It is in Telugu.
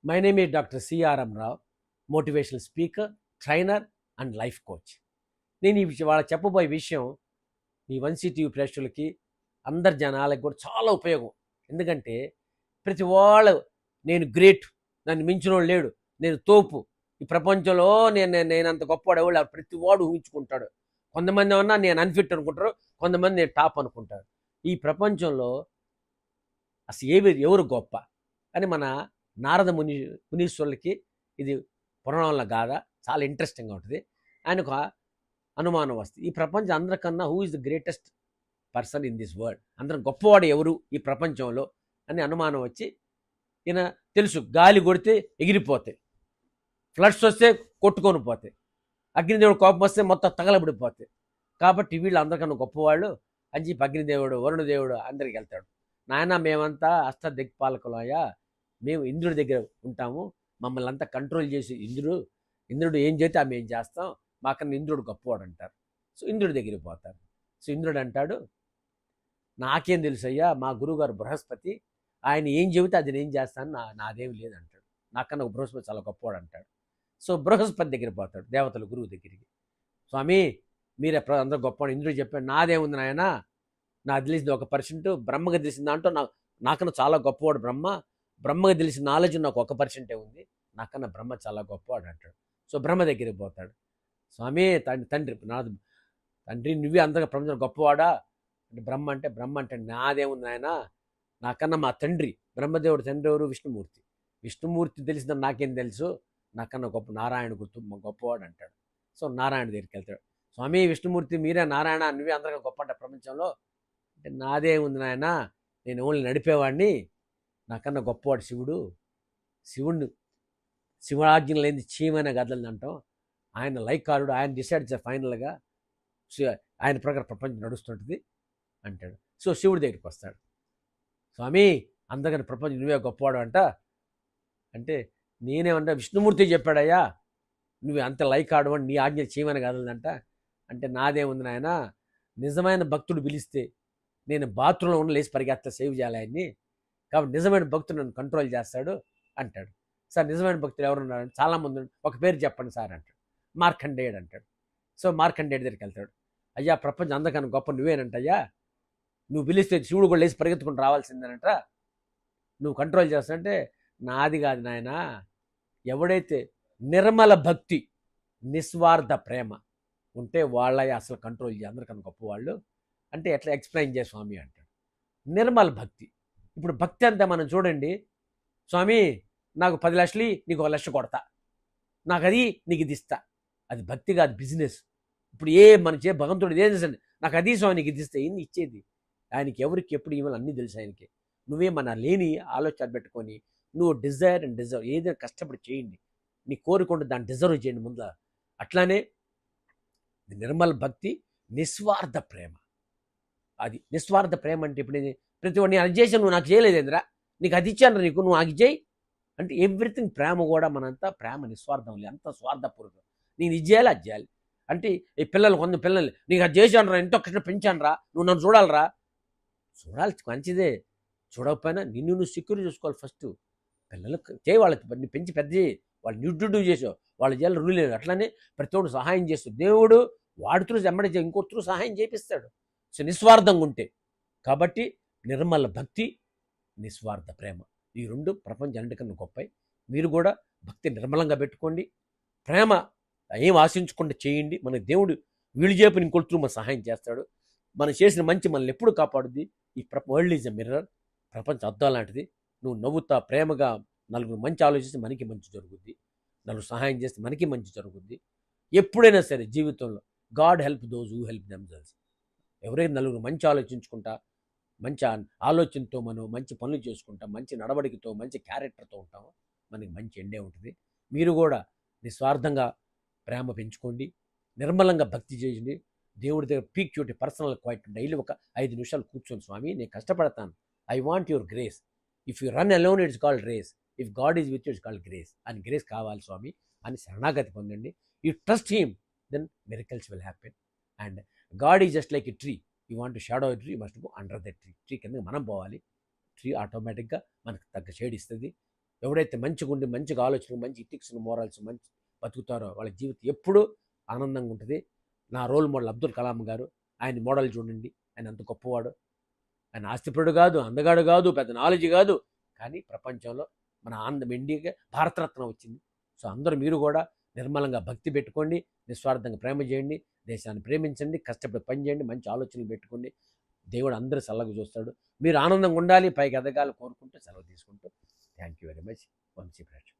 My name is doctor CRM Rao, motivational speaker, trainer and life coach. నేను వాళ్ళ చెప్పబోయే విషయం ఈ 1CTV ప్రేక్షకులకి, అందరి జనాలకు కూడా చాలా ఉపయోగం. ఎందుకంటే ప్రతి వాళ్ళు నేను గ్రేట్, నన్ను మించినోడు లేడు, నేను తోపు, ఈ ప్రపంచంలో నేనంత గొప్పవాడు ఎవరు, ప్రతి వాడు ఊహించుకుంటాడు. కొంతమంది ఏమన్నా నేను అన్ఫిట్ అనుకుంటారు, కొంతమంది నేను టాప్ అనుకుంటారు. ఈ ప్రపంచంలో అసలు ఎవరు గొప్ప అని మన నారద మునీశ్వరులకి ఇది పురాణంలో గాథ చాలా ఇంట్రెస్టింగ్గా ఉంటుంది. ఆయనకు అనుమానం వస్తుంది, ఈ ప్రపంచం అందరికన్నా who is the greatest person in this world, అందరం గొప్పవాడు ఎవరు ఈ ప్రపంచంలో అని అనుమానం వచ్చి, ఈయన తెలుసు గాలి కొడితే ఎగిరిపోతాయి, ఫ్లడ్స్ వస్తే కొట్టుకొని పోతాయి, అగ్నిదేవుడు కోపం వస్తే మొత్తం తగలబడిపోతాయి, కాబట్టి వీళ్ళు అందరికన్నా గొప్పవాళ్ళు అని చెప్పి అగ్నిదేవుడు వరుణదేవుడు అందరికి వెళ్తాడు. నాయన మేమంతా అష్టదిక్పాలకులయ్యా, మేము ఇంద్రుడి దగ్గర ఉంటాము, మమ్మల్ని అంతా కంట్రోల్ చేసి ఇంద్రుడు ఏం చేస్తే మేము ఏం చేస్తాం, మాకన్నా ఇంద్రుడు గొప్పవాడు అంటారు. సో ఇంద్రుడి దగ్గరికి పోతారు. సో ఇంద్రుడు అంటాడు, నాకేం తెలుసు అయ్యా, మా గురువుగారు బృహస్పతి, ఆయన ఏం చెబితే అది నేను చేస్తాను, నాదేం లేదంటాడు. నాకన్నా బృహస్పతి చాలా గొప్పవాడు అంటాడు. సో బృహస్పతి దగ్గర పోతాడు, దేవతల గురువు దగ్గరికి. స్వామి మీరే అందరూ గొప్పవాడు, ఇంద్రుడు చెప్పాడు, నాదేముంది నాయన, నాకు తెలిసింది 1%, బ్రహ్మకి తెలిసిన దాంట్లో నాకన్నా చాలా గొప్పవాడు బ్రహ్మకి తెలిసిన నాలెడ్జ్ నాకు 1% ఉంది, నాకన్నా బ్రహ్మ చాలా గొప్పవాడు అంటాడు. సో బ్రహ్మ దగ్గరికి పోతాడు. స్వామి తండ్రి నువ్వే అందరిగా ప్రపంచం గొప్పవాడా అంటే బ్రహ్మ అంటే నాదేముంది నాయన, నాకన్నా మా తండ్రి బ్రహ్మదేవుడు తండ్రి ఎవరు, విష్ణుమూర్తి తెలిసిందని నాకేం తెలుసు, నాకన్నా గొప్ప నారాయణ గొప్పవాడు అంటాడు. సో నారాయణ దగ్గరికి వెళ్తాడు. స్వామి విష్ణుమూర్తి మీరే నారాయణ, నువ్వే అందరిగా గొప్ప అంట ప్రపంచంలో అంటే, నాదేముంది నాయన, నేను ఓన్లీ నడిపేవాడిని, నాకన్నా గొప్పవాడు శివుడాజ్ఞ లేని చీమైన గదలని అంటాం, ఆయన లైకారుడు, ఆయన డిసైడ్ చేసే ఫైనల్గా, ఆయన ప్రకారం ప్రపంచం నడుస్తుంటుంది అంటాడు. సో శివుడి దగ్గరికి వస్తాడు. స్వామి అందరికన్నా ప్రపంచం నువ్వే గొప్పవాడు అంటే నేనేమంటా, విష్ణుమూర్తి చెప్పాడయ్యా నువ్వు అంత లైకాడు అని, నీ ఆజ్ఞ చీమైన గదలంట అంటే, నాదేముంది నాయన, నిజమైన భక్తుడు పిలిస్తే నేను బాత్రూంలో ఉన్న లేచి పరిగెత్తా సేవ్ చేయాలి ఆయన్ని, కాబట్టి నిజమైన భక్తుడు నన్ను కంట్రోల్ చేస్తాడు అంటాడు. సార్ నిజమైన భక్తులు ఎవరున్నారంటే, చాలామంది, ఒక పేరు చెప్పండి సార్ అంటాడు. మార్కండేయుడు అంటాడు. సో మార్కండేయుడి దగ్గరికి వెళ్తాడు. అయ్యా ప్రపంచం అందరికన్నా గొప్ప నువ్వేనంటయ్యా, నువ్వు పిలిస్తే శివుడు కూడా లేచి పరిగెత్తుకుని రావాల్సిందేనంట, నువ్వు కంట్రోల్ చేస్తానంటే, నాది కాదు నాయన, ఎవడైతే నిర్మల భక్తి నిస్వార్థ ప్రేమ ఉంటే వాళ్ళ అసలు కంట్రోల్ చేయ, అందరికన్నా గొప్పవాళ్ళు అంటే ఎట్లా ఎక్స్ప్లెయిన్ చేయ స్వామి అంటాడు. నిర్మల భక్తి, ఇప్పుడు భక్తి అంతా మనం చూడండి, స్వామి నాకు 10 లక్షలు నీకు 1 లక్ష కొడతా, నాకు అది నీకు ఇది ఇస్తా, అది భక్తి కాదు, బిజినెస్. ఇప్పుడు మన భగవంతుడు ఏం చేసండి, నాకు అది స్వామి నీకు ఇది ఇస్తే ఏంది ఇచ్చేది, ఆయనకి ఎవరికి ఎప్పుడు ఇవ్వాలి అన్నీ తెలుసు ఆయనకి. నువ్వే మన లేని ఆలోచన పెట్టుకొని నువ్వు డిజైర్ అండ్ డిజర్వ్ ఏదైనా కష్టపడి చేయండి, నీ కోరుకుంటూ దాన్ని డిజర్వ్ చేయండి ముందు. అట్లానే నిర్మల భక్తి నిస్వార్థ ప్రేమ, అది నిస్వార్థ ప్రేమ అంటే ఇప్పుడు ప్రతి ఒక్కటి అది చేసి నువ్వు నాకు చేయలేదేంద్రా, నీకు అది ఇచ్చాను నీకు, నువ్వు అది చేయి అంటే ఎవ్రీథింగ్ ప్రేమ కూడా మనంతా ప్రేమ నిస్వార్థం లేదు, అంత స్వార్థపూర్వకం. నేను ఇది చేయాలి అది చేయాలి అంటే, ఈ పిల్లలు నీకు అది చేశాను రా, ఎంతో కష్టం పెంచాను రా, నువ్వు నన్ను చూడాలి మంచిదే, చూడకపోయినా నిన్ను నువ్వు సెక్యూర్ చేసుకోవాలి ఫస్ట్. పిల్లలు చేయి, వాళ్ళకి పెంచి పెద్ద చేయి, వాళ్ళు న్యూట్రిటివ్ చేసావు, వాళ్ళు చేయాలి రూల్ లేదు. అట్లానే ప్రతి ఒక్కడు సహాయం చేస్తాడు దేవుడు, వాడుతూ ఎమ్మడి ఇంకొత్తూ సహాయం చేపిస్తాడు. సో నిస్వార్థంగా ఉంటే, కాబట్టి నిర్మల భక్తి నిస్వార్థ ప్రేమ, ఈ రెండు ప్రపంచం అన్నిటికన్నా గొప్పవి. మీరు కూడా భక్తి నిర్మలంగా పెట్టుకోండి, ప్రేమ ఏం ఆశించకుండా చేయండి. మన దేవుడు వీళ్ళు చేపని ఇంకొత్తూ మన సహాయం చేస్తాడు. మనం చేసిన మంచి మనల్ని ఎప్పుడు కాపాడుద్ది. ఈ వరల్డ్ ఈజ్ ఎ మిర్రర్, ప్రపంచం అద్దం లాంటిది. నువ్వు నవ్వుతా ప్రేమగా నలుగురు మంచి ఆలోచిస్తే మనకి మంచి జరుగుద్ది, నలుగురు సహాయం చేస్తే మనకి మంచి జరుగుద్ది. ఎప్పుడైనా సరే జీవితంలో God help those who help themselves. ఎవరైనా నలుగురు మంచి ఆలోచించుకుంటా, మంచి ఆలోచనతో మనం మంచి పనులు చేసుకుంటా, మంచి నడవడికతో, మంచి క్యారెక్టర్తో ఉంటామో మనకి మంచి ఎండే ఉంటుంది. మీరు కూడా నిస్వార్థంగా ప్రేమ పెంచుకోండి, నిర్మలంగా భక్తి చేయండి. దేవుడి దగ్గర పీక్ చూటి పర్సనల్ క్వైట్ డైలీ ఒక 5 నిమిషాలు కూర్చొని, స్వామి నేను కష్టపడతాను, I want your grace, if you run alone it's called race, if God is with you it's called grace అని, గ్రేస్ కావాలి స్వామి అని శరణాగతి పొందండి. You trust him, then miracles will happen. And God is just like a tree, you want to shadow a tree, you must go under the tree. Tree కింద మనం పోవాలి, ట్రీ ఆటోమేటిక్గా మనకు తగ్గ షేడ్ ఇస్తుంది. ఎవరైతే మంచిగా ఉండి మంచిగా ఆలోచన, మంచి ఇథిక్స్, మోరల్స్ మంచి బతుకుతారో వాళ్ళ జీవితం ఎప్పుడూ ఆనందంగా ఉంటుంది. నా రోల్ మోడల్ అబ్దుల్ కలాం గారు. ఆయన మోడల్ చూడండి. ఆయన అంత గొప్పవాడు. ఆయన ఆస్తిపరుడు కాదు, అందగాడు కాదు, పెద్ద నాలెడ్జ్ కాదు. కానీ ప్రపంచంలో మన ఇండియాకి భారతరత్న వచ్చింది. సో అందరూ మీరు కూడా నిర్మలంగా భక్తి పెట్టుకోండి, నిస్వార్థంగా ప్రేమ చేయండి, దేశాన్ని ప్రేమించండి, కష్టపడి పని చేయండి, మంచి ఆలోచనలు పెట్టుకోండి. దేవుడు అందరూ చల్లగా చూస్తాడు. మీరు ఆనందంగా ఉండాలి, పైకి ఎదగాలి కోరుకుంటూ సెలవు తీసుకుంటూ thank you very much. Vamshi Preksha.